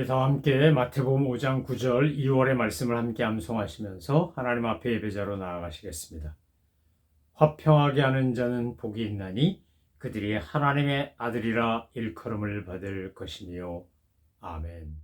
다 함께 마태복음 5장 9절 2월의 말씀을 함께 암송하시면서 하나님 앞에 예배자로 나아가시겠습니다. 화평하게 하는 자는 복이 있나니 그들이 하나님의 아들이라 일컬음을 받을 것이며 아멘.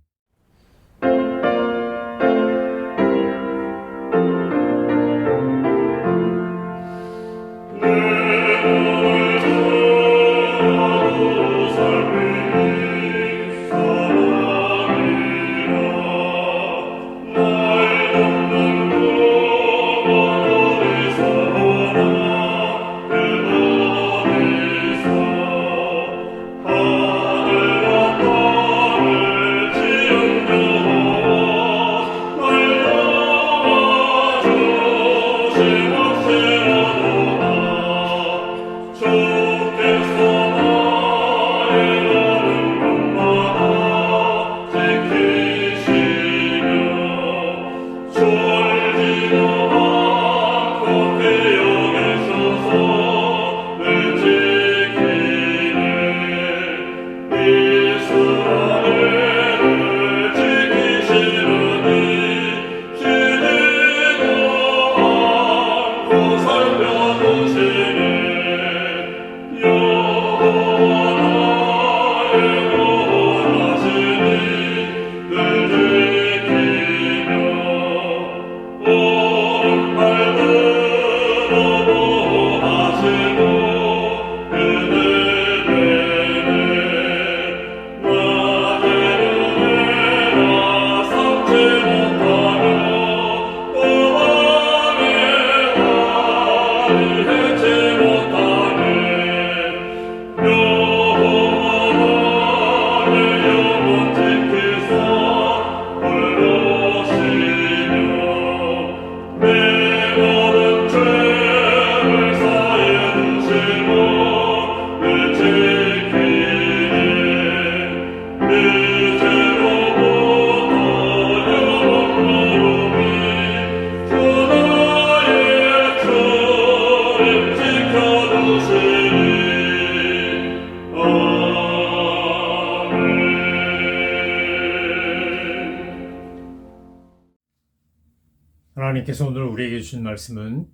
하나님께서 오늘 우리에게 주신 말씀은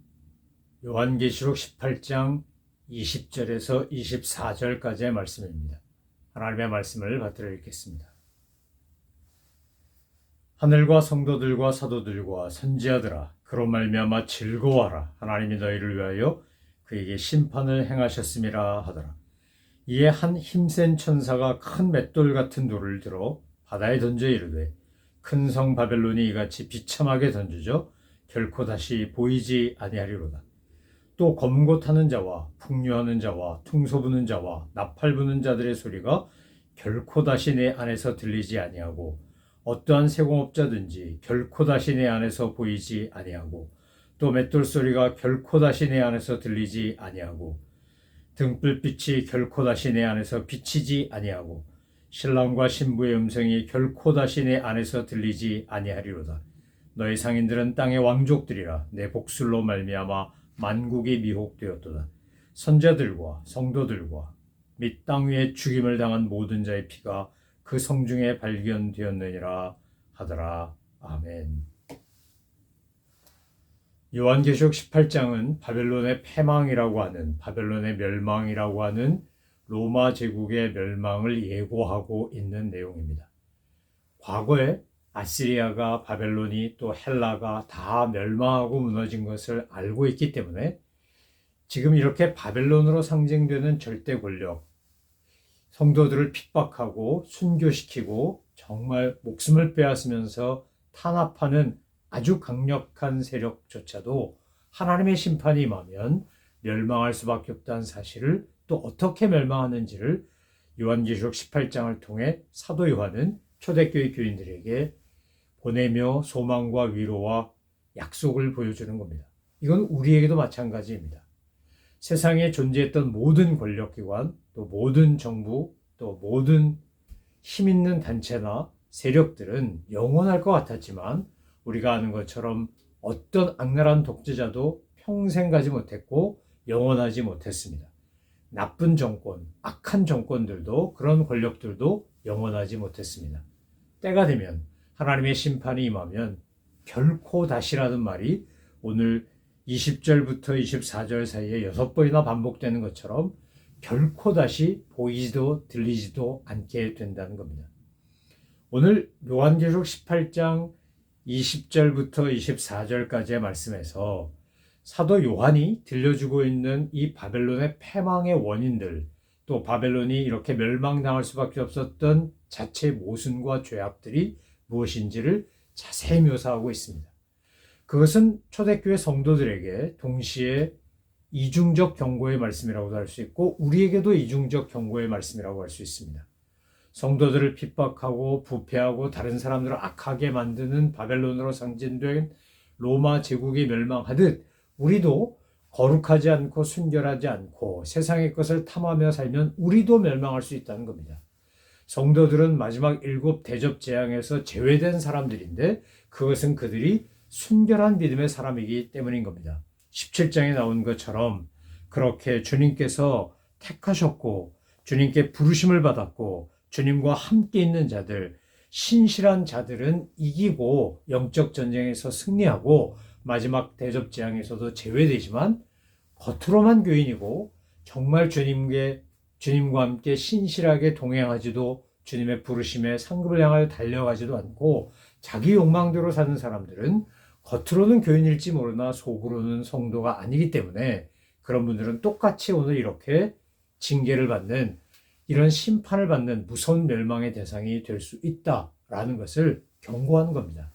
요한계시록 18장 20절에서 24절까지의 말씀입니다. 하나님의 말씀을 받들어 읽겠습니다. 하늘과 성도들과 사도들과 선지자들아 그로 말미암아 즐거워하라. 하나님이 너희를 위하여 그에게 심판을 행하셨음이라 하더라. 이에 한 힘센 천사가 큰 맷돌 같은 돌을 들어 바다에 던져 이르되 큰 성 바벨론이 이같이 비참하게 던져져 결코 다시 보이지 아니하리로다. 또 검고 타는 자와 풍류하는 자와 퉁소 부는 자와 나팔 부는 자들의 소리가 결코 다시 내 안에서 들리지 아니하고 어떠한 세공업자든지 결코 다시 내 안에서 보이지 아니하고 또 맷돌 소리가 결코 다시 내 안에서 들리지 아니하고 등불빛이 결코 다시 내 안에서 비치지 아니하고 신랑과 신부의 음성이 결코 다시 내 안에서 들리지 아니하리로다. 너희 상인들은 땅의 왕족들이라. 내 복술로 말미암아 만국이 미혹되었도다. 선자들과 성도들과 및 땅 위에 죽임을 당한 모든 자의 피가 그 성중에 발견되었느니라 하더라. 아멘. 요한계시록 18장은 바벨론의 패망이라고 하는, 바벨론의 멸망이라고 하는 로마 제국의 멸망을 예고하고 있는 내용입니다. 과거에 아시리아가, 바벨론이, 또 헬라가 다 멸망하고 무너진 것을 알고 있기 때문에 지금 이렇게 바벨론으로 상징되는 절대 권력, 성도들을 핍박하고 순교시키고 정말 목숨을 빼앗으면서 탄압하는 아주 강력한 세력조차도 하나님의 심판이 임하면 멸망할 수밖에 없다는 사실을, 또 어떻게 멸망하는지를 요한계시록 18장을 통해 사도 요한은 초대교회 교인들에게 보내며 소망과 위로와 약속을 보여주는 겁니다. 이건 우리에게도 마찬가지입니다. 세상에 존재했던 모든 권력기관, 또 모든 정부, 또 모든 힘 있는 단체나 세력들은 영원할 것 같았지만 우리가 아는 것처럼 어떤 악랄한 독재자도 평생 가지 못했고 영원하지 못했습니다. 나쁜 정권, 악한 정권들도, 그런 권력들도 영원하지 못했습니다. 때가 되면 하나님의 심판이 임하면 결코 다시라는 말이 오늘 20절부터 24절 사이에 6번이나 반복되는 것처럼 결코 다시 보이지도 들리지도 않게 된다는 겁니다. 오늘 요한계시록 18장 20절부터 24절까지의 말씀에서 사도 요한이 들려주고 있는 이 바벨론의 패망의 원인들, 또 바벨론이 이렇게 멸망당할 수밖에 없었던 자체 모순과 죄악들이 무엇인지를 자세히 묘사하고 있습니다. 그것은 초대교회 성도들에게 동시에 이중적 경고의 말씀이라고도 할 수 있고 우리에게도 이중적 경고의 말씀이라고 할 수 있습니다. 성도들을 핍박하고 부패하고 다른 사람들을 악하게 만드는 바벨론으로 상징된 로마 제국이 멸망하듯 우리도 거룩하지 않고 순결하지 않고 세상의 것을 탐하며 살면 우리도 멸망할 수 있다는 겁니다. 성도들은 마지막 7 대접 재앙에서 제외된 사람들인데 그것은 그들이 순결한 믿음의 사람이기 때문인 겁니다. 17장에 나온 것처럼 그렇게 주님께서 택하셨고 주님께 부르심을 받았고 주님과 함께 있는 자들, 신실한 자들은 이기고 영적 전쟁에서 승리하고 마지막 대접 재앙에서도 제외되지만 겉으로만 교인이고 정말 주님과 함께 신실하게 동행하지도 주님의 부르심에 상급을 향하여 달려가지도 않고 자기 욕망대로 사는 사람들은 겉으로는 교인일지 모르나 속으로는 성도가 아니기 때문에 그런 분들은 똑같이 오늘 이렇게 징계를 받는 이런 심판을 받는 무서운 멸망의 대상이 될 수 있다라는 것을 경고하는 겁니다.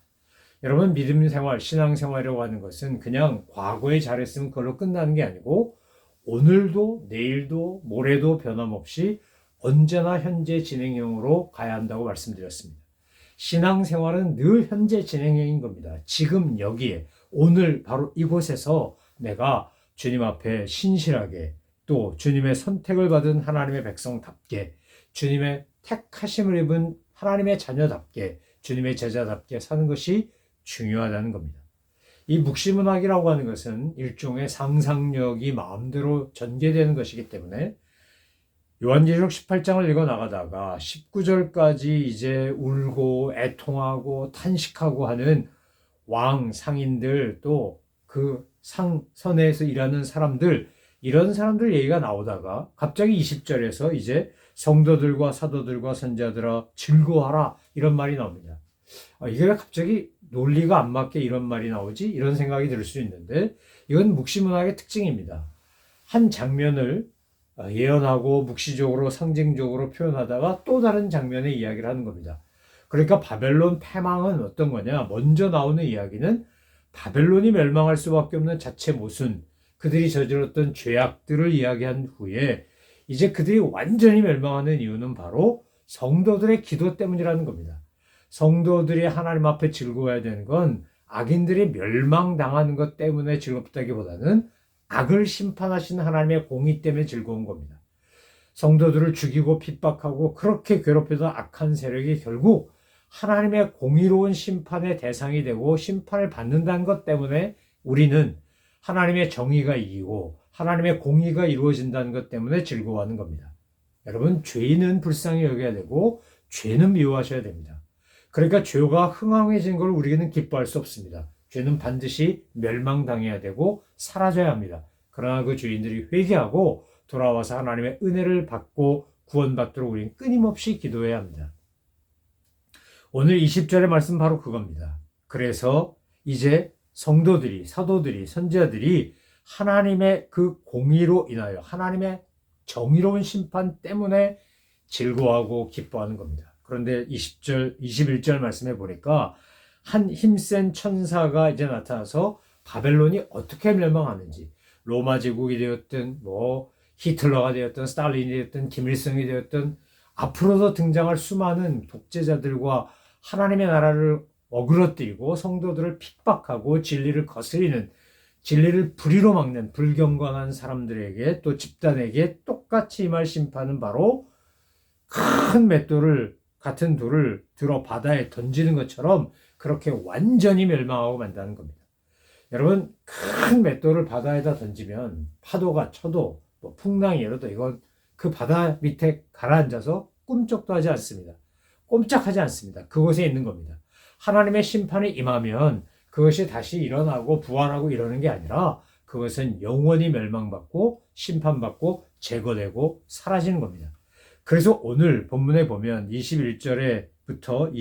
여러분, 믿음 생활, 신앙 생활이라고 하는 것은 그냥 과거에 잘했으면 그걸로 끝나는 게 아니고 오늘도 내일도 모레도 변함없이 언제나 현재 진행형으로 가야 한다고 말씀드렸습니다. 신앙 생활은 늘 현재 진행형인 겁니다. 지금 여기에 오늘 바로 이곳에서 내가 주님 앞에 신실하게 또 주님의 선택을 받은 하나님의 백성답게 주님의 택하심을 입은 하나님의 자녀답게 주님의 제자답게 사는 것이 중요하다는 겁니다. 이 묵시문학이라고 하는 것은 일종의 상상력이 마음대로 전개되는 것이기 때문에 요한계시록 18장을 읽어 나가다가 19절까지 이제 울고 애통하고 탄식하고 하는 왕, 상인들 또 그 상선에서 일하는 사람들 이런 사람들 얘기가 나오다가 갑자기 20절에서 이제 성도들과 사도들과 선지자들아 즐거워하라 이런 말이 나옵니다. 이게 왜 갑자기 논리가 안 맞게 이런 말이 나오지? 이런 생각이 들 수 있는데 이건 묵시문학의 특징입니다. 한 장면을 예언하고 묵시적으로 상징적으로 표현하다가 또 다른 장면의 이야기를 하는 겁니다. 그러니까 바벨론 패망은 어떤 거냐? 먼저 나오는 이야기는 바벨론이 멸망할 수밖에 없는 자체 모순, 그들이 저질렀던 죄악들을 이야기한 후에 이제 그들이 완전히 멸망하는 이유는 바로 성도들의 기도 때문이라는 겁니다. 성도들이 하나님 앞에 즐거워야 되는 건 악인들이 멸망당하는 것 때문에 즐겁다기보다는 악을 심판하신 하나님의 공의 때문에 즐거운 겁니다. 성도들을 죽이고 핍박하고 그렇게 괴롭히던 악한 세력이 결국 하나님의 공의로운 심판의 대상이 되고 심판을 받는다는 것 때문에 우리는 하나님의 정의가 이기고 하나님의 공의가 이루어진다는 것 때문에 즐거워하는 겁니다. 여러분, 죄인은 불쌍히 여겨야 되고 죄는 미워하셔야 됩니다. 그러니까 죄가 흥황해진 걸 우리는 기뻐할 수 없습니다. 죄는 반드시 멸망당해야 되고 사라져야 합니다. 그러나 그 죄인들이 회개하고 돌아와서 하나님의 은혜를 받고 구원받도록 우리는 끊임없이 기도해야 합니다. 오늘 20절의 말씀 바로 그겁니다. 그래서 이제 성도들이, 사도들이, 선지자들이 하나님의 그 공의로 인하여 하나님의 정의로운 심판 때문에 즐거워하고 기뻐하는 겁니다. 그런데 20절, 21절 말씀해 보니까 한 힘센 천사가 이제 나타나서 바벨론이 어떻게 멸망하는지, 로마 제국이 되었든 히틀러가 되었든 스탈린이 되었든 김일성이 되었든 앞으로도 등장할 수많은 독재자들과 하나님의 나라를 어그러뜨리고 성도들을 핍박하고 진리를 거스리는, 진리를 불의로 막는 불경건한 사람들에게 또 집단에게 똑같이 임할 심판은 바로 큰 맷돌을 같은 돌을 들어 바다에 던지는 것처럼 그렇게 완전히 멸망하고 만다는 겁니다. 여러분, 큰 맷돌을 바다에다 던지면 파도가 쳐도 풍랑이 일어도 이건 그 바다 밑에 가라앉아서 꿈쩍도 하지 않습니다. 꼼짝하지 않습니다. 그곳에 있는 겁니다. 하나님의 심판이 임하면 그것이 다시 일어나고 부활하고 이러는 게 아니라 그것은 영원히 멸망받고 심판받고 제거되고 사라지는 겁니다. 그래서 오늘 본문에 보면 21절에부터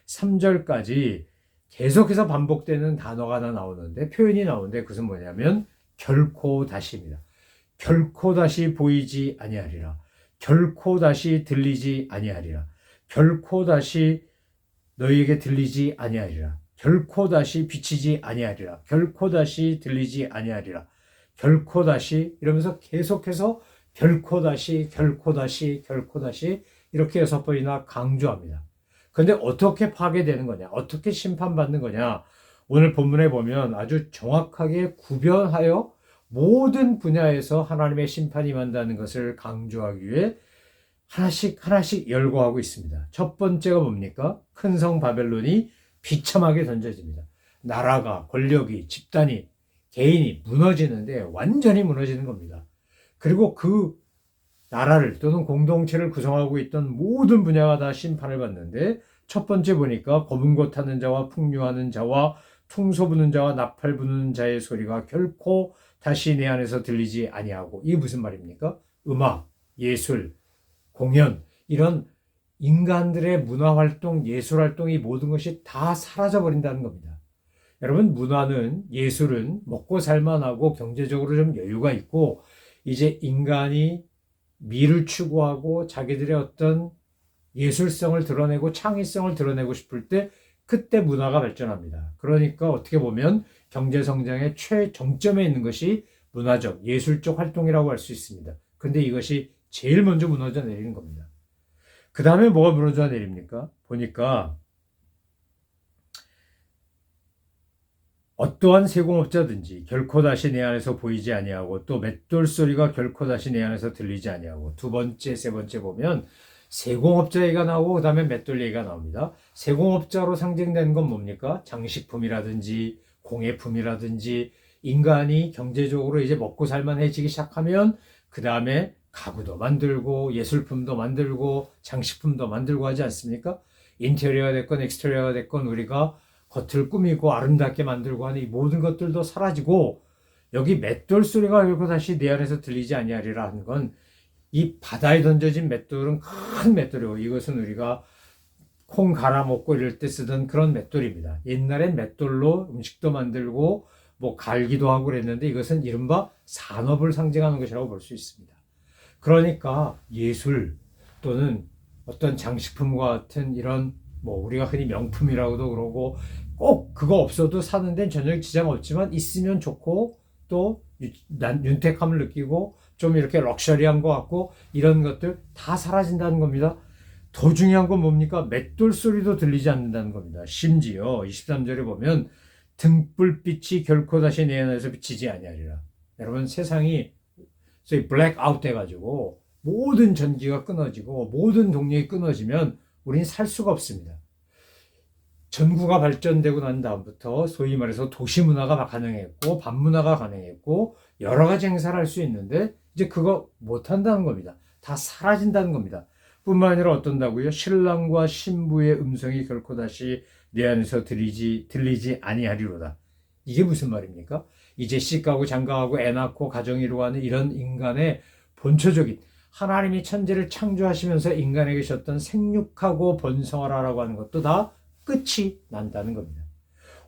23절까지 계속해서 반복되는 단어가 하나 나오는데, 표현이 나오는데, 그것은 뭐냐면 결코 다시입니다. 결코 다시 보이지 아니하리라. 결코 다시 들리지 아니하리라. 결코 다시 너희에게 들리지 아니하리라. 결코 다시 비치지 아니하리라. 결코 다시 들리지 아니하리라. 결코 다시, 이러면서 계속해서 결코 다시, 결코 다시, 결코 다시 이렇게 6번이나 강조합니다. 그런데 어떻게 파괴되는 거냐? 어떻게 심판받는 거냐? 오늘 본문에 보면 아주 정확하게 구별하여 모든 분야에서 하나님의 심판이 임한다는 것을 강조하기 위해 하나씩 열거하고 있습니다. 첫 번째가 뭡니까? 큰 성 바벨론이 비참하게 던져집니다. 나라가, 권력이, 집단이, 개인이 무너지는데 완전히 무너지는 겁니다. 그리고 그 나라를 또는 공동체를 구성하고 있던 모든 분야가 다 심판을 받는데, 첫 번째 보니까 검은 것 타는 자와 풍류하는 자와 퉁소 부는 자와 나팔 부는 자의 소리가 결코 다시 내 안에서 들리지 아니하고, 이게 무슨 말입니까? 음악, 예술, 공연, 이런 인간들의 문화활동, 예술활동, 이 모든 것이 다 사라져버린다는 겁니다. 여러분, 문화는, 예술은 먹고 살만하고 경제적으로 좀 여유가 있고, 이제 인간이 미를 추구하고 자기들의 어떤 예술성을 드러내고 창의성을 드러내고 싶을 때, 그때 문화가 발전합니다. 그러니까 어떻게 보면 경제성장의 최정점에 있는 것이 문화적, 예술적 활동이라고 할 수 있습니다. 근데 이것이 제일 먼저 무너져 내리는 겁니다. 그 다음에 뭐가 무너져 내립니까? 보니까 어떠한 세공업자든지 결코 다시 내 안에서 보이지 아니하고, 또 맷돌 소리가 결코 다시 내 안에서 들리지 아니하고, 두 번째, 세 번째 보면 세공업자 얘기가 나오고 그 다음에 맷돌 얘기가 나옵니다. 세공업자로 상징되는 건 뭡니까? 장식품이라든지 공예품이라든지, 인간이 경제적으로 이제 먹고 살만해지기 시작하면 그 다음에 가구도 만들고 예술품도 만들고 장식품도 만들고 하지 않습니까? 인테리어가 됐건 엑스테리어가 됐건 우리가 겉을 꾸미고 아름답게 만들고 하는 이 모든 것들도 사라지고, 여기 맷돌 소리가 결코 다시 내 안에서 들리지 아니하리라 하는 건, 이 바다에 던져진 맷돌은 큰 맷돌이고, 이것은 우리가 콩 갈아 먹고 이럴 때 쓰던 그런 맷돌입니다. 옛날엔 맷돌로 음식도 만들고 뭐 갈기도 하고 그랬는데, 이것은 이른바 산업을 상징하는 것이라고 볼 수 있습니다. 그러니까 예술 또는 어떤 장식품과 같은 이런, 뭐 우리가 흔히 명품이라고도 그러고, 꼭 그거 없어도 사는 데는 전혀 지장 없지만 있으면 좋고 또 윤택함을 느끼고 좀 이렇게 럭셔리한 것 같고, 이런 것들 다 사라진다는 겁니다. 더 중요한 건 뭡니까? 맷돌 소리도 들리지 않는다는 겁니다. 심지어 23절에 보면 등불빛이 결코 다시 내 안에서 비치지 아니하리라. 여러분, 세상이 소위 블랙아웃 돼가지고 모든 전기가 끊어지고 모든 동력이 끊어지면 우리는 살 수가 없습니다. 전구가 발전되고 난 다음부터 소위 말해서 도시문화가 가능했고 밤문화가 가능했고 여러 가지 행사를 할 수 있는데, 이제 그거 못한다는 겁니다. 다 사라진다는 겁니다. 뿐만 아니라 어떤다고요? 신랑과 신부의 음성이 결코 다시 내 안에서 들리지 아니하리로다. 이게 무슨 말입니까? 이제 씻가고 장가가고 애 낳고 가정 이루어가는 이런 인간의 본초적인, 하나님이 천지를 창조하시면서 인간에게 주셨던 생육하고 번성하라라고 하는 것도 다 끝이 난다는 겁니다.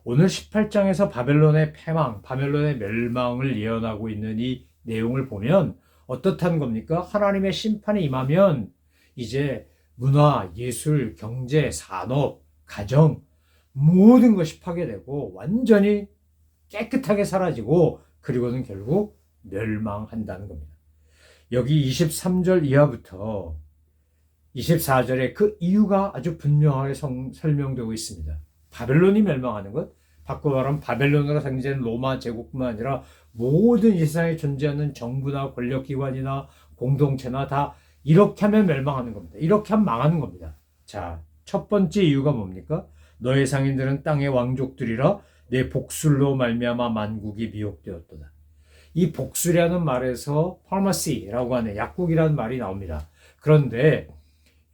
오늘 18장에서 바벨론의 패망, 바벨론의 멸망을 예언하고 있는 이 내용을 보면 어떻다는 겁니까? 하나님의 심판이 임하면 이제 문화, 예술, 경제, 산업, 가정 모든 것이 파괴되고 완전히 깨끗하게 사라지고, 그리고는 결국 멸망한다는 겁니다. 여기 23절 이하부터 24절에 그 이유가 아주 분명하게 설명되고 있습니다. 바벨론이 멸망하는 것, 바꿔 말하면 바벨론으로 상징되는 로마 제국뿐만 아니라 모든 이 세상에 존재하는 정부나 권력기관이나 공동체나 다 이렇게 하면 멸망하는 겁니다. 이렇게 하면 망하는 겁니다. 자, 첫 번째 이유가 뭡니까? 너의 상인들은 땅의 왕족들이라 내 복술로 말미암아 만국이 미혹되었도다. 이 복술이라는 말에서 pharmacy라고 하는 약국이라는 말이 나옵니다. 그런데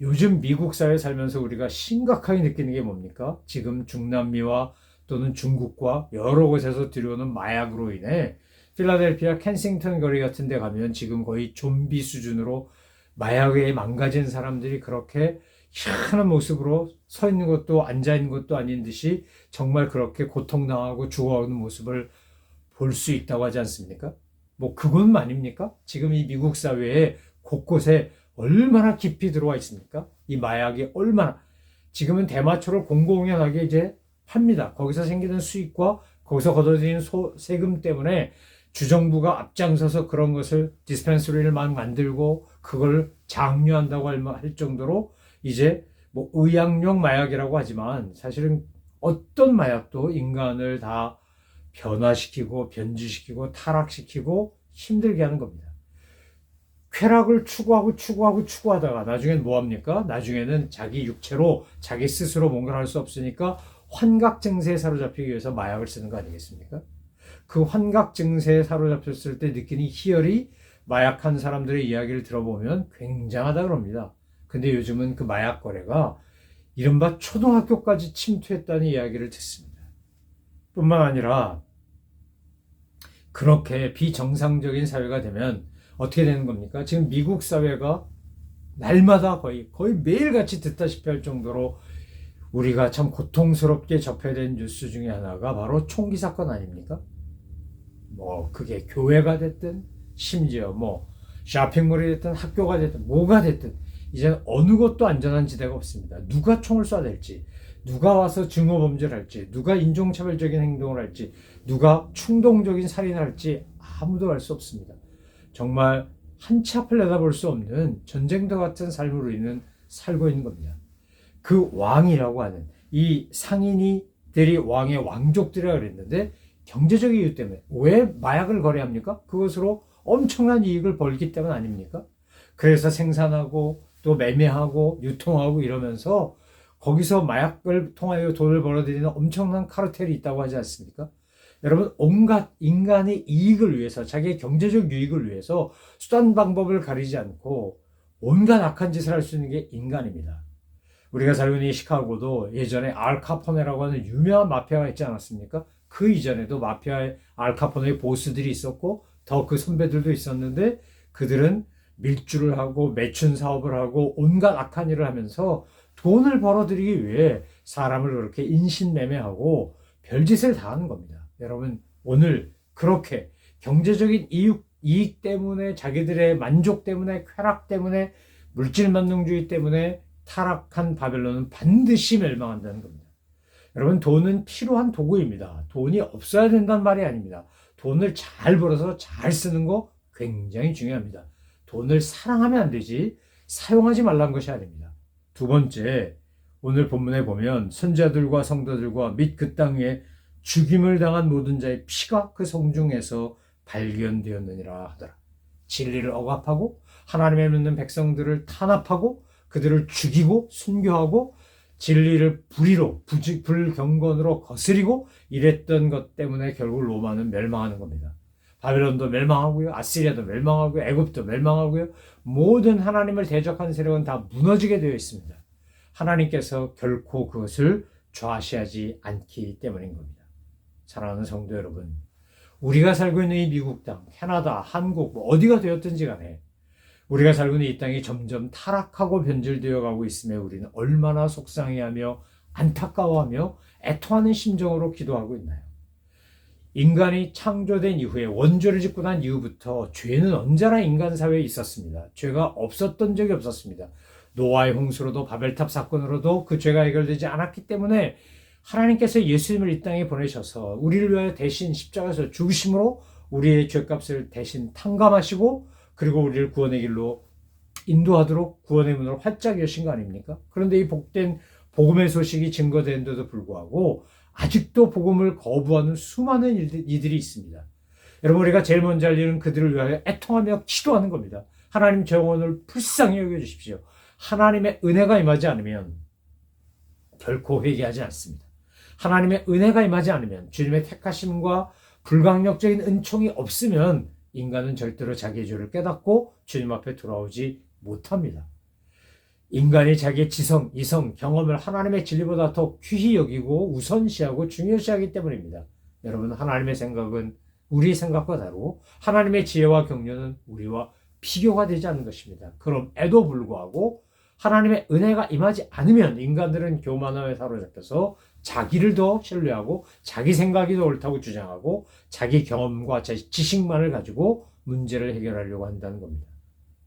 요즘 미국 사회에 살면서 우리가 심각하게 느끼는 게 뭡니까? 지금 중남미와 또는 중국과 여러 곳에서 들여오는 마약으로 인해 필라델피아 켄싱턴 거리 같은 데 가면 지금 거의 좀비 수준으로 마약에 망가진 사람들이 그렇게 희한한 모습으로 서 있는 것도 앉아 있는 것도 아닌 듯이 정말 그렇게 고통당하고 죽어가는 모습을 볼 수 있다고 하지 않습니까? 뭐 그건 아닙니까? 지금 이 미국 사회에 곳곳에 얼마나 깊이 들어와 있습니까? 이 마약이 얼마나 지금은 대마초를 공공연하게 이제 팝니다. 거기서 생기는 수익과 거기서 걷어들이는 세금 때문에 주정부가 앞장서서 그런 것을 디스펜서리를 막 만들고 그걸 장려한다고 할 정도로 이제 뭐 의약용 마약이라고 하지만 사실은 어떤 마약도 인간을 다 변화시키고 변주시키고 타락시키고 힘들게 하는 겁니다. 쾌락을 추구하다가 나중엔 뭐합니까? 나중에는 자기 육체로 자기 스스로 뭔가를 할 수 없으니까 환각 증세에 사로잡히기 위해서 마약을 쓰는 거 아니겠습니까? 그 환각 증세에 사로잡혔을 때 느끼는 희열이 마약한 사람들의 이야기를 들어보면 굉장하다 그럽니다. 근데 요즘은 그 마약 거래가 이른바 초등학교까지 침투했다는 이야기를 듣습니다. 뿐만 아니라 그렇게 비정상적인 사회가 되면 어떻게 되는 겁니까? 지금 미국 사회가 날마다 거의 매일같이 듣다시피 할 정도로 우리가 참 고통스럽게 접해야 된 뉴스 중에 하나가 바로 총기 사건 아닙니까? 뭐 그게 교회가 됐든 심지어 뭐 쇼핑몰이 됐든 학교가 됐든 뭐가 됐든 이제 어느 것도 안전한 지대가 없습니다. 누가 총을 쏴댈지, 누가 와서 증오범죄를 할지, 누가 인종차별적인 행동을 할지, 누가 충동적인 살인을 할지 아무도 알 수 없습니다. 정말 한 치 앞을 내다볼 수 없는 전쟁터 같은 삶으로 인해 살고 있는 겁니다. 그 왕이라고 하는 이 상인이들이 왕의 왕족들이라고 그랬는데 경제적 이유 때문에 왜 마약을 거래합니까? 그것으로 엄청난 이익을 벌기 때문 아닙니까? 그래서 생산하고 또 매매하고 유통하고 이러면서 거기서 마약을 통하여 돈을 벌어들이는 엄청난 카르텔이 있다고 하지 않습니까? 여러분 온갖 인간의 이익을 위해서 자기의 경제적 유익을 위해서 수단 방법을 가리지 않고 온갖 악한 짓을 할 수 있는 게 인간입니다. 우리가 살고 있는 시카고도 예전에 알카포네라고 하는 유명한 마피아가 있지 않았습니까? 그 이전에도 마피아의 알카포네의 보스들이 있었고 더 그 선배들도 있었는데 그들은 밀주를 하고 매춘 사업을 하고 온갖 악한 일을 하면서 돈을 벌어들이기 위해 사람을 그렇게 인신매매하고 별짓을 다 하는 겁니다. 여러분 오늘 그렇게 경제적인 이익 때문에 자기들의 만족 때문에 쾌락 때문에 물질만능주의 때문에 타락한 바벨론은 반드시 멸망한다는 겁니다. 여러분 돈은 필요한 도구입니다. 돈이 없어야 된다는 말이 아닙니다. 돈을 잘 벌어서 잘 쓰는 거 굉장히 중요합니다. 돈을 사랑하면 안 되지 사용하지 말라는 것이 아닙니다. 두 번째, 오늘 본문에 보면 선지자들과 성도들과 및 그 땅 위에 죽임을 당한 모든 자의 피가 그 성중에서 발견되었느니라 하더라. 진리를 억압하고 하나님의 믿는 백성들을 탄압하고 그들을 죽이고 순교하고 진리를 불경건으로 거스리고 이랬던 것 때문에 결국 로마는 멸망하는 겁니다. 바벨론도 멸망하고요. 아시리아도 멸망하고요. 애굽도 멸망하고요. 모든 하나님을 대적한 세력은 다 무너지게 되어 있습니다. 하나님께서 결코 그것을 좌시하지 않기 때문인 겁니다. 사랑하는 성도 여러분, 우리가 살고 있는 이 미국 땅, 캐나다, 한국, 뭐 어디가 되었든지 간에 우리가 살고 있는 이 땅이 점점 타락하고 변질되어 가고 있음에 우리는 얼마나 속상해하며 안타까워하며 애통하는 심정으로 기도하고 있나요? 인간이 창조된 이후에 원죄를 짓고 난 이후부터 죄는 언제나 인간 사회에 있었습니다. 죄가 없었던 적이 없었습니다. 노아의 홍수로도 바벨탑 사건으로도 그 죄가 해결되지 않았기 때문에 하나님께서 예수님을 이 땅에 보내셔서 우리를 위하여 대신 십자가에서 죽으심으로 우리의 죄값을 대신 탕감하시고 그리고 우리를 구원의 길로 인도하도록 구원의 문을 활짝 여신 거 아닙니까? 그런데 이 복된 복음의 소식이 증거되는데도 불구하고 아직도 복음을 거부하는 수많은 이들이 있습니다. 여러분 우리가 제일 먼저 할 일은 그들을 위하여 애통하며 기도하는 겁니다. 하나님 제 영혼을 불쌍히 여겨주십시오. 하나님의 은혜가 임하지 않으면 결코 회개하지 않습니다. 하나님의 은혜가 임하지 않으면 주님의 택하심과 불강력적인 은총이 없으면 인간은 절대로 자기의 죄를 깨닫고 주님 앞에 돌아오지 못합니다. 인간이 자기의 지성, 이성, 경험을 하나님의 진리보다 더 귀히 여기고 우선시하고 중요시하기 때문입니다. 여러분, 하나님의 생각은 우리 생각과 다르고 하나님의 지혜와 경륜은 우리와 비교가 되지 않는 것입니다. 그럼에도 불구하고 하나님의 은혜가 임하지 않으면 인간들은 교만함에 사로잡혀서 자기를 더 신뢰하고 자기 생각이 더 옳다고 주장하고 자기 경험과 지식만을 가지고 문제를 해결하려고 한다는 겁니다.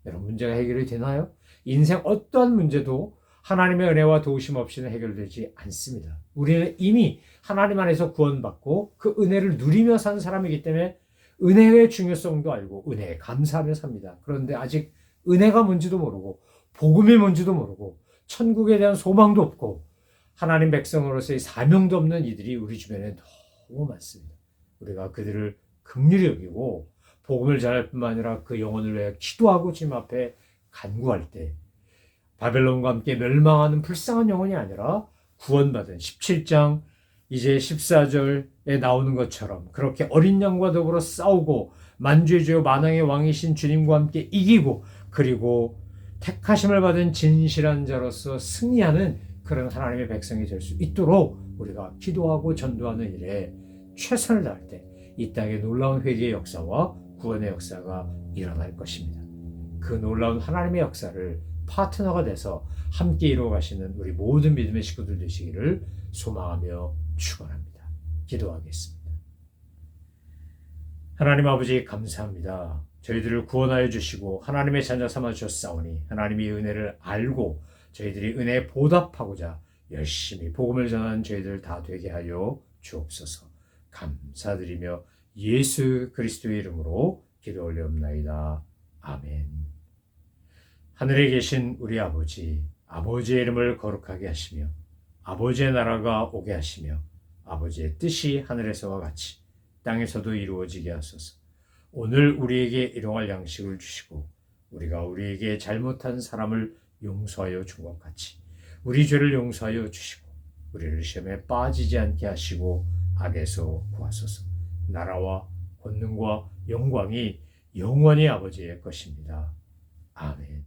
여러분, 문제가 해결이 되나요? 인생 어떠한 문제도 하나님의 은혜와 도우심 없이는 해결되지 않습니다. 우리는 이미 하나님 안에서 구원받고 그 은혜를 누리며 산 사람이기 때문에 은혜의 중요성도 알고 은혜에 감사하며 삽니다. 그런데 아직 은혜가 뭔지도 모르고 복음이 뭔지도 모르고 천국에 대한 소망도 없고 하나님 백성으로서의 사명도 없는 이들이 우리 주변에 너무 많습니다. 우리가 그들을 긍휼히 여기고 복음을 전할 뿐만 아니라 그 영혼을 위해 기도하고 주님 앞에 간구할 때 바벨론과 함께 멸망하는 불쌍한 영혼이 아니라 구원받은 17장 이제 14절에 나오는 것처럼 그렇게 어린 양과 더불어 싸우고 만주의 주요 만왕의 왕이신 주님과 함께 이기고 그리고 택하심을 받은 진실한 자로서 승리하는 그런 하나님의 백성이 될 수 있도록 우리가 기도하고 전도하는 일에 최선을 다할 때 이 땅에 놀라운 회개의 역사와 구원의 역사가 일어날 것입니다. 그 놀라운 하나님의 역사를 파트너가 돼서 함께 이루어 가시는 우리 모든 믿음의 식구들 되시기를 소망하며 축원합니다. 기도하겠습니다. 하나님 아버지, 감사합니다. 저희들을 구원하여 주시고 하나님의 자녀 삼아 주셨사오니 하나님의 은혜를 알고 저희들이 은혜에 보답하고자 열심히 복음을 전하는 저희들 다 되게 하여 주옵소서. 감사드리며 예수 그리스도의 이름으로 기도 올려옵나이다. 아멘. 하늘에 계신 우리 아버지, 아버지의 이름을 거룩하게 하시며 아버지의 나라가 오게 하시며 아버지의 뜻이 하늘에서와 같이 땅에서도 이루어지게 하소서. 오늘 우리에게 일용할 양식을 주시고 우리가 우리에게 잘못한 사람을 용서하여 준 것 같이 우리 죄를 용서하여 주시고 우리를 시험에 빠지지 않게 하시고 악에서 구하소서. 나라와 권능과 영광이 영원히 아버지의 것입니다. 아멘.